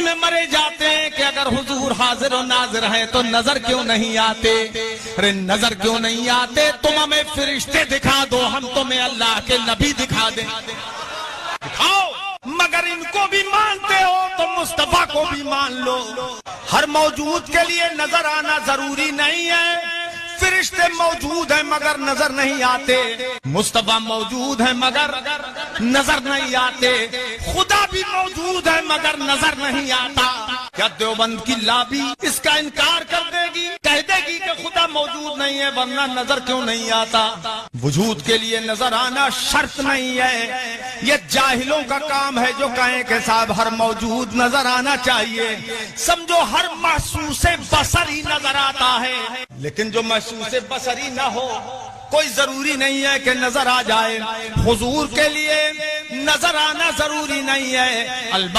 میں مرے جاتے ہیں کہ اگر حضور حاضر و ناظر ہیں تو نظر کیوں نہیں آتے؟ ارے نظر کیوں نہیں آتے؟ تم ہمیں فرشتے دکھا دو، ہم تمہیں اللہ کے نبی دکھا دیں۔ دکھاؤ، مگر ان کو بھی مانتے ہو تو مصطفیٰ کو بھی مان لو۔ ہر موجود کے لیے نظر آنا ضروری نہیں ہے۔ فرشتے موجود ہیں مگر نظر نہیں آتے، مصطفیٰ موجود ہیں مگر نظر نہیں آتے، خدا بھی موجود ہے مگر نظر نہیں آتا۔ کیا دیوبند کی لابی اس کا انکار کر دے گی؟ کہہ دے گی کہ خدا موجود نہیں ہے ورنہ نظر کیوں نہیں آتا؟ وجود کے لیے نظر آنا شرط نہیں ہے، یہ جاہلوں کا کام ہے جو کہیں کہ صاحب ہر موجود نظر آنا چاہیے۔ سمجھو ہر محسوس بصری نظر آتا ہے، لیکن جو محسوس بصری نہ ہو کوئی ضروری نہیں ہے کہ نظر آ جائے۔ حضور کے لیے نظر آنا ضروری نہیں ہے، البتہ